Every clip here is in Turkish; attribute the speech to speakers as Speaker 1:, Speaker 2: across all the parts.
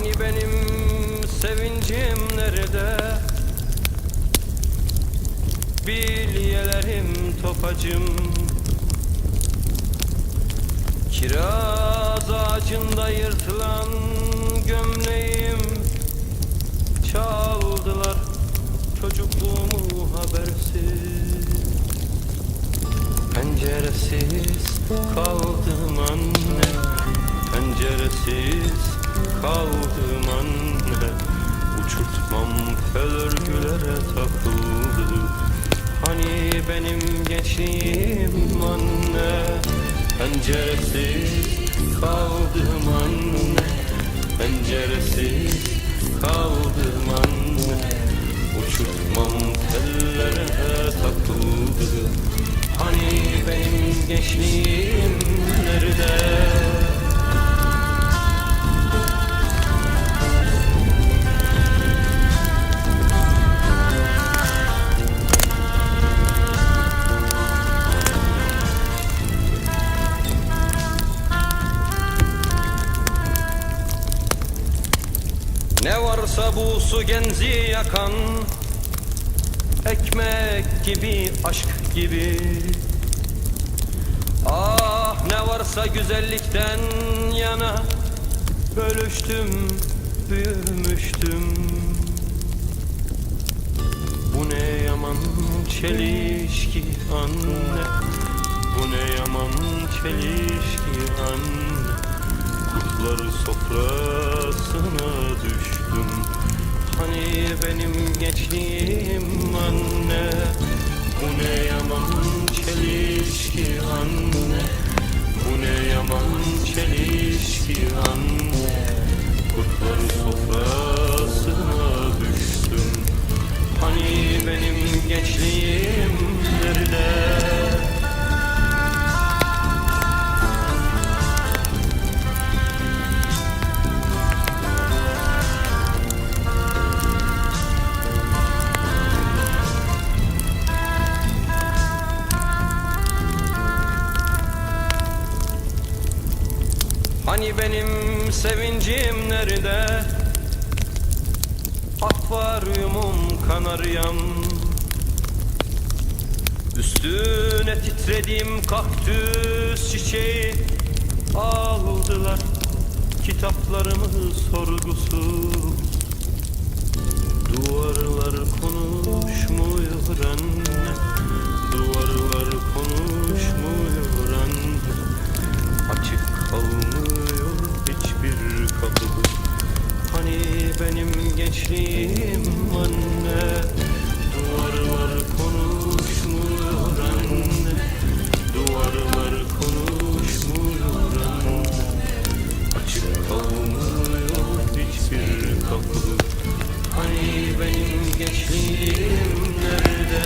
Speaker 1: Hani benim sevincim nerede? Bilyelerim topacım, kiraz ağacında yırtılan gömleğim. Çaldılar çocukluğumu habersiz. Penceresiz kaldım anne, penceresiz kaldım anne. Uçurtmam fel örgülere takıldı. Hani benim gençliğim anne, penceresiz kaldım anne, penceresiz kaldım anne. Uçurtmam tellere takıldı. Hani benim gençliğim nerede? Ne varsa bu su genzi yakan, ekmek gibi, aşk gibi. Ah ne varsa güzellikten yana, bölüştüm, büyümüştüm. Bu ne yaman çelişki anne, bu ne yaman çelişki anne. Kurtlar sofrasına düştüm. Hani benim gençliğim anne, bu ne yaman çelişki anne, bu ne yaman çelişki anne. Kurtlar sofrasına düştüm. Hani benim gençliğim nerede? Hani benim sevincim nerede? Akvaryumum kanaryam, üstüne titrediğim kaktüs çiçeği. Aldılar kitaplarımı sorgusuz. Duvarlar konuşmuyor anne, duvarlar konuşmuyor anne. Açık kalmıyor hiçbir kapı. Hani benim gençliğim anne, duvarlar konuşmuyor anne, duvarlar konuşmuyor anne. Açık kalmıyor hiçbir kapı. Hani benim gençliğim nerede?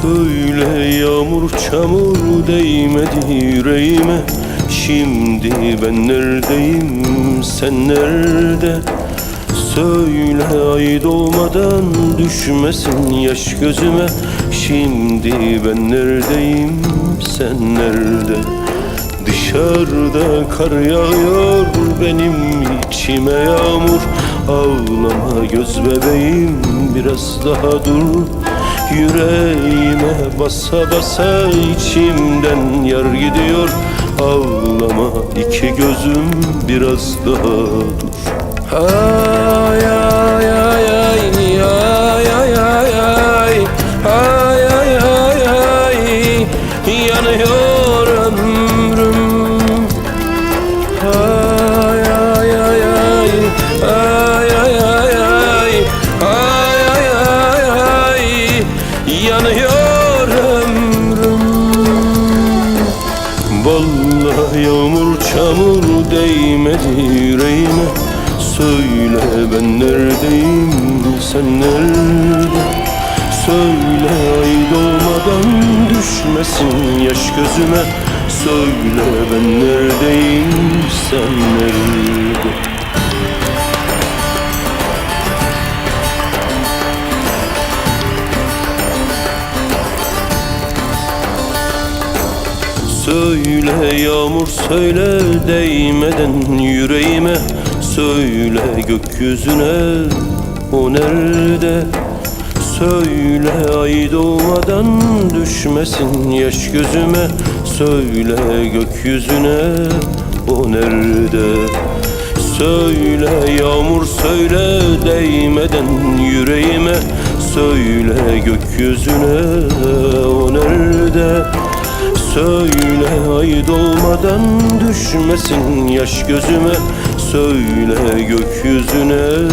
Speaker 2: Söyle yağmur çamur değmedi yüreğime. Şimdi ben neredeyim, sen nerede? Söyle ay doğmadan düşmesin yaş gözüme. Şimdi ben neredeyim, sen nerede? Dışarıda kar yağıyor, benim içime yağmur. Ağlama göz bebeğim, biraz daha dur. Yüreğime basa basa içimden yar gidiyor. Ağlama iki gözüm, biraz daha dur. Ay ay ay ay ay ay ay ay ay ay ay ay yanıyor ömrüm. Ay ay ay ay ay ay ay ay ay ay ay yanıyor ömrüm. Vallahi yağmur çamur değmedi yüreğime. Söyle ben neredeyim, sen nerede? Söyle ay doğmadan düşmesin yaş gözüme. Söyle ben neredeyim, sen nerede? Söyle yağmur söyle değmeden yüreğime. Söyle gökyüzüne, o nerede? Söyle ay doğmadan düşmesin yaş gözüme. Söyle gökyüzüne, o nerede? Söyle yağmur söyle değmeden yüreğime. Söyle gökyüzüne, o nerede? Söyle ay doğmadan düşmesin yaş gözüme. Söyle gökyüzüne,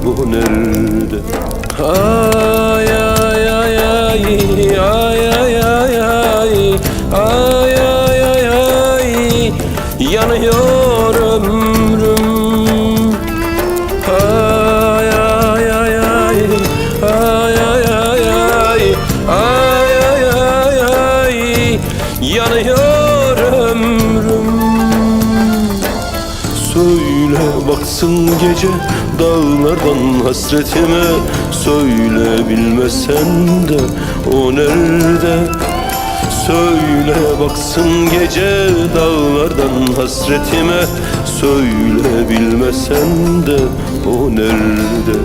Speaker 2: o nerede? Ay ay ay ay ay ay ay ay ay ay ay ay yanıyor ömrüm. Ay ay ay ay ay ay ay ay ay ay ay ay yanıyor ömrüm. Söyle baksın gece dağlardan hasretime. Söyle bilmesen de o nerede? Söyle baksın gece dağlardan hasretime. Söyle bilmesen de o nerede?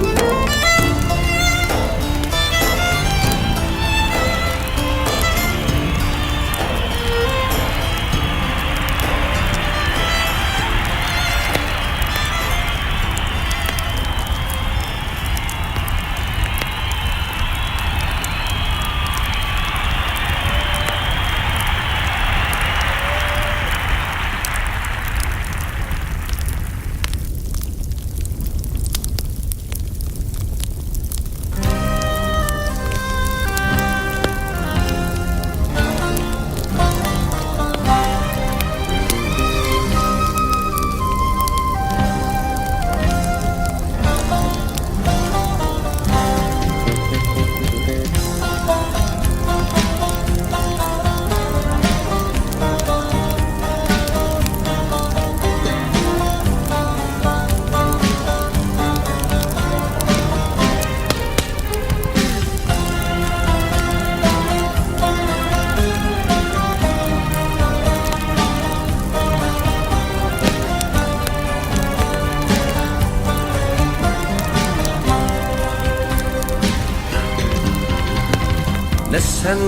Speaker 3: Ne sen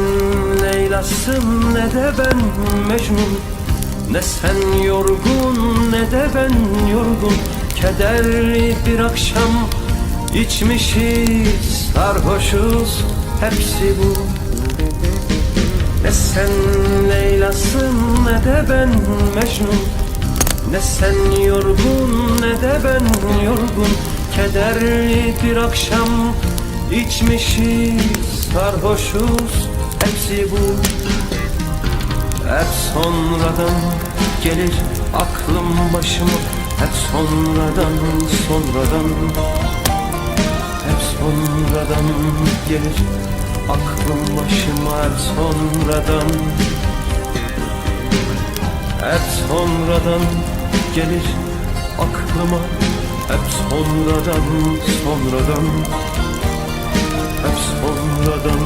Speaker 3: Leyla'sın ne de ben Mecnun. Ne sen yorgun ne de ben yorgun. Kederli bir akşam içmişiz, sarhoşuz, hepsi bu. Ne sen Leyla'sın ne de ben Mecnun. Ne sen yorgun ne de ben yorgun. Kederli bir akşam içmişiz, sarhoşuz, hepsi bu. Hep sonradan gelir aklım başıma. Hep sonradan, sonradan. Hep sonradan gelir aklım başıma hep sonradan, hep sonradan gelir aklıma, hep sonradan, sonradan, hep sonradan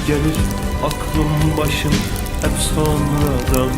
Speaker 3: gelir aklım başım, hep sonradan.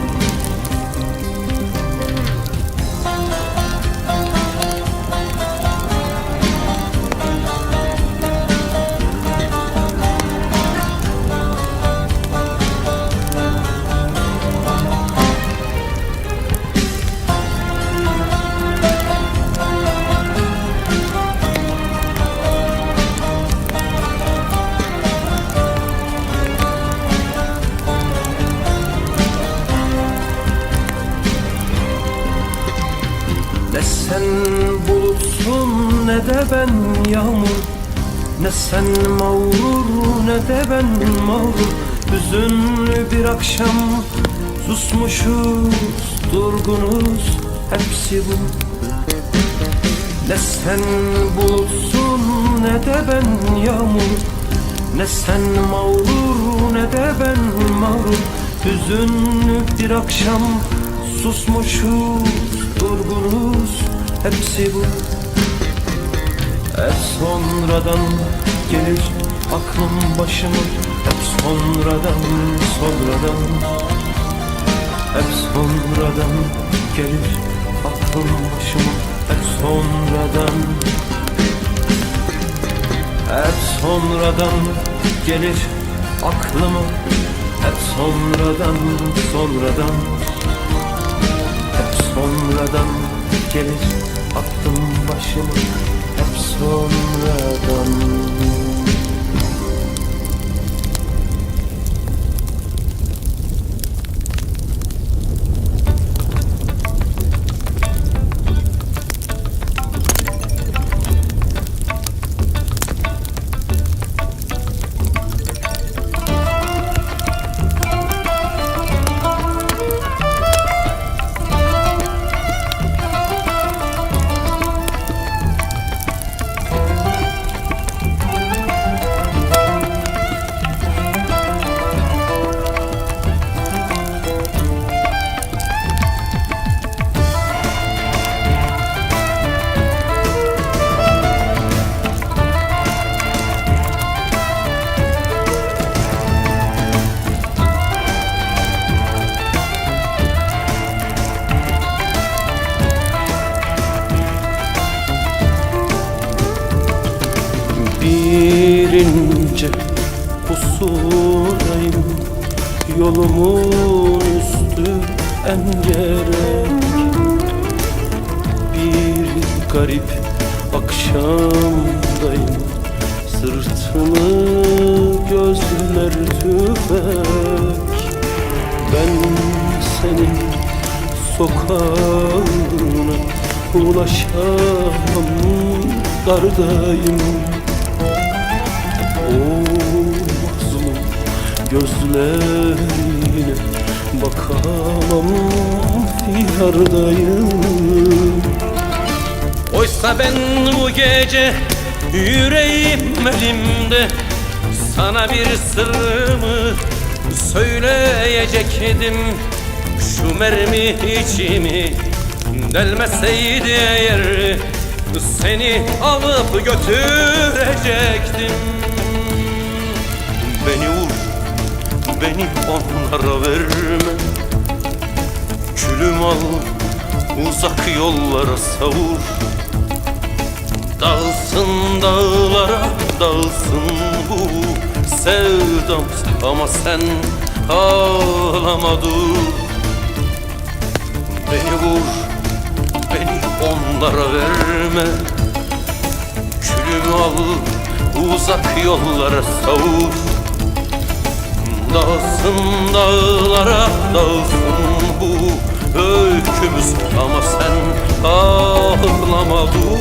Speaker 3: Ne sen bulutsun ne de ben yağmur, ne sen mağrur ne de ben mağrur. Hüzünlü bir akşam, susmuşuz, durgunuz, hepsi bu. Ne sen bulutsun ne de ben yağmur, ne sen mağrur ne de ben mağrur. Hüzünlü bir akşam, susmuşuz, durgunuz, hepsi bu. Hep sonradan gelir aklım başıma, hep sonradan, sonradan, hep sonradan gelir aklım başıma, hep sonradan, hep sonradan gelir aklıma, hep sonradan, sonradan, hep sonradan gelir aklım başıma, hep sonradan.
Speaker 2: Bir ince pusudayım, yolumun üstü engerek. Bir garip akşamdayım, sırtımı gözler tüfek. Ben senin sokağına ulaşamam, dardayım. O mazlum gözlerine bakamam, yardayım.
Speaker 1: Oysa ben bu gece yüreğim elimde, sana bir sırrımı söyleyecektim. Şu mermi içimi delmeseydi eğer, seni alıp götürecektim.
Speaker 2: Beni vur, beni onlara verme. Külüm al, uzak yollara savur.
Speaker 1: Dağılsın dağlara, dağılsın bu sevdamız, ama sen ağlama dur.
Speaker 2: Beni vur, beni onlara verme. Külümü al, uzak yollara savur.
Speaker 1: Dağılsın dağlara, dağılsın bu öykümüz, ama sen ağlama dur.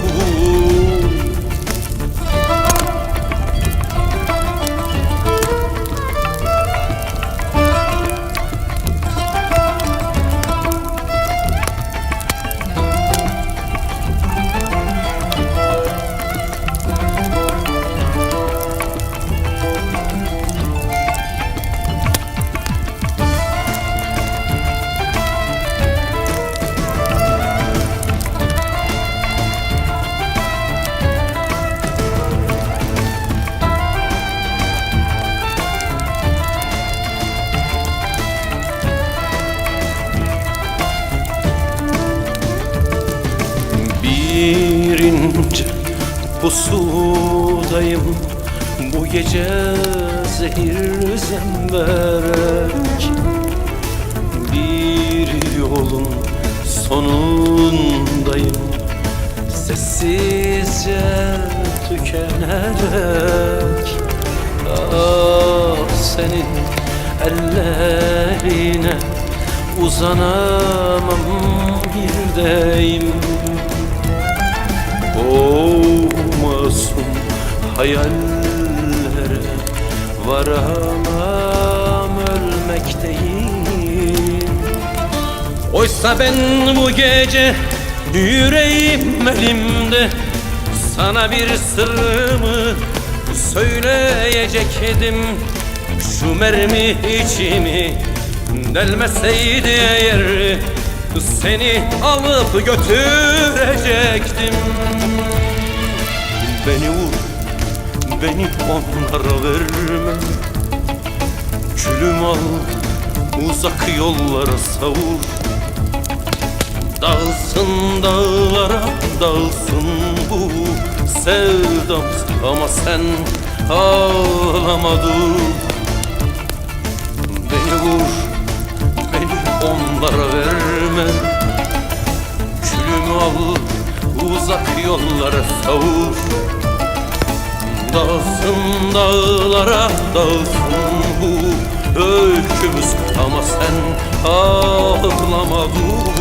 Speaker 3: bir ince pusudayım. Bu gece zehirli zemberek. Bir yolun sonundayım, sessizce tükenerek. Ah, senin ellerine uzanamam bir deyim. O masum hayallere varamam ölmekteyim. Oysa ben bu gece yüreğim elimde, sana bir sırrımı söyleyecektim. Şu mermi içimi delmeseydi eğer, seni alıp götürecektim. Beni vur, beni onlara verme. Külüm al, uzak yollara savur. Dağılsın dağlara, dağılsın bu sevdamız, ama sen ağlama dur. Beni vur, beni onlara verme. Külümü al, uzak yollara savur. Dağılsın dağlara, dağılsın bu öykümüz, ama sen ağlama dur.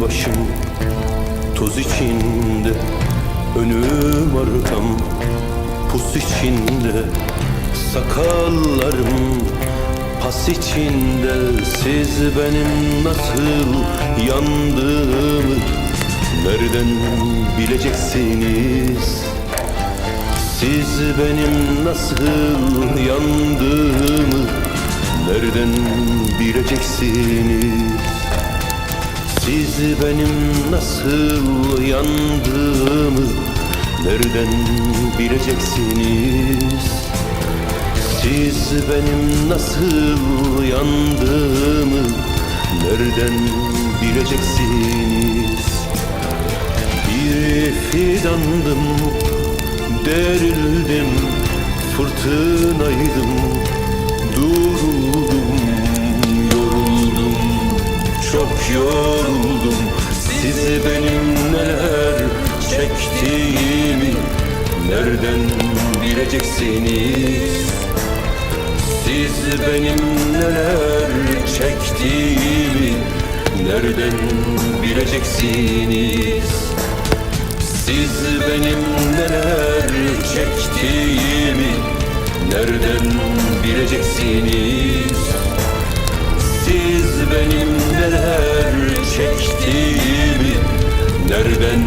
Speaker 3: Başım toz içinde, önüm arkam pus içinde. Sakallarım pas içinde. Siz benim nasıl yandığımı nereden bileceksiniz? Siz benim nasıl yandığımı nereden bileceksiniz? Siz benim nasıl yandığımı nereden bileceksiniz? Siz benim nasıl yandığımı nereden bileceksiniz? Bir fidandım, derildim, fırtınaydım, duruldum, yoruldum, çok yoruldum. Siz benim neler çektiğimi nereden bileceksiniz? Siz benim neler çektiğimi nereden bileceksiniz? Siz benim neler çektiğimi nereden bileceksiniz? Siz benim neler çektiğimi nereden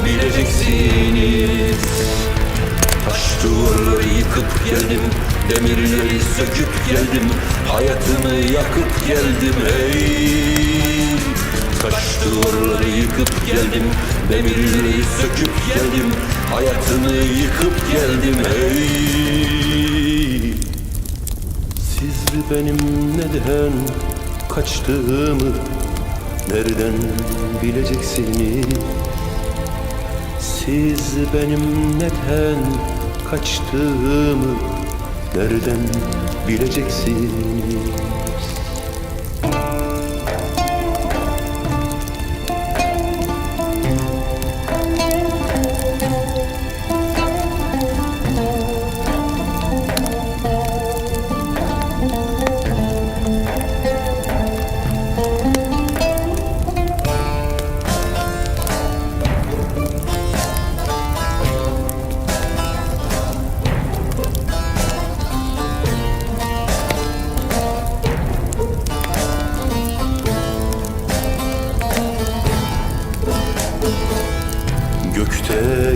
Speaker 3: bileceksiniz? Taş duvarları yıkıp geldim, demirleri söküp geldim, hayatımı yakıp geldim hey. Taş duvarları yıkıp geldim, demirleri söküp geldim, hayatımı yıkıp geldim hey. Siz benim neden kaçtığımı nereden bileceksiniz? Siz benim neden kaçtığımı nereden bileceksiniz?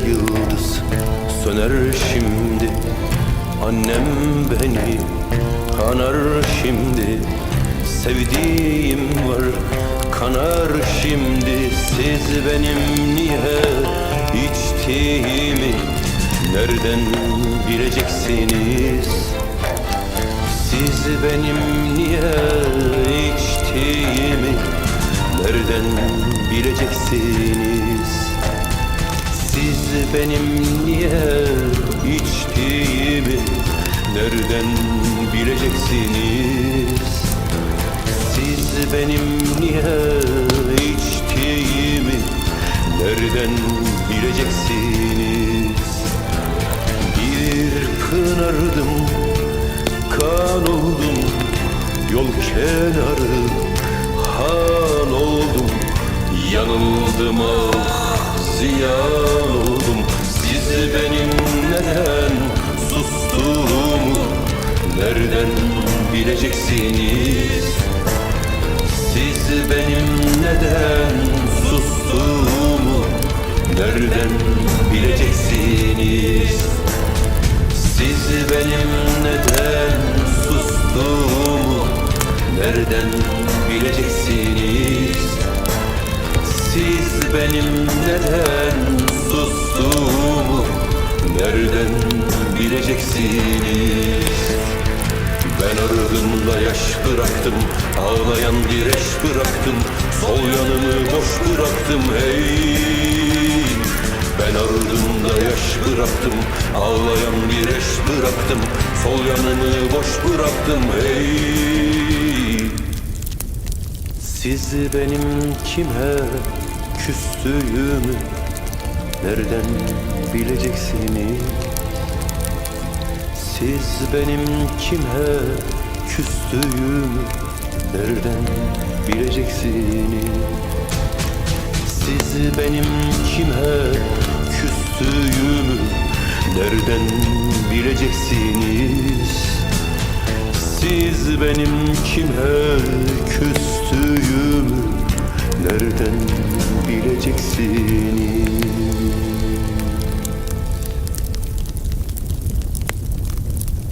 Speaker 2: yıldız söner şimdi. Annem beni kanar şimdi. Sevdiğim var kanar şimdi. Siz benim niye içtiğimi nereden bileceksiniz? Siz benim niye içtiğimi nereden bileceksiniz? Siz benim niye içtiğimi nereden bileceksiniz? Siz benim niye içtiğimi nereden bileceksiniz? Bir pınardım, kan oldum, yol kenarı han oldum. Yanıldım ah, ziyan oldum. Siz benim neden sustuğumu nereden bileceksiniz? Siz benim neden sustuğumu nereden bileceksiniz? Siz benim neden sustuğumu nereden bileceksiniz? Siz benim neden sustuğumu nereden bileceksiniz? Ben ardımda yaş bıraktım, ağlayan bir eş bıraktım, sol yanımı boş bıraktım hey. Ben ardımda yaş bıraktım, ağlayan bir eş bıraktım, sol yanımı boş bıraktım hey. Siz benim kime küstüğümü nereden bileceksiniz? Siz benim kime küstüğümü nereden bileceksiniz? Siz benim kime küstüğümü nereden bileceksiniz? Siz benim kime küstüğümü nereden bileceksiniz?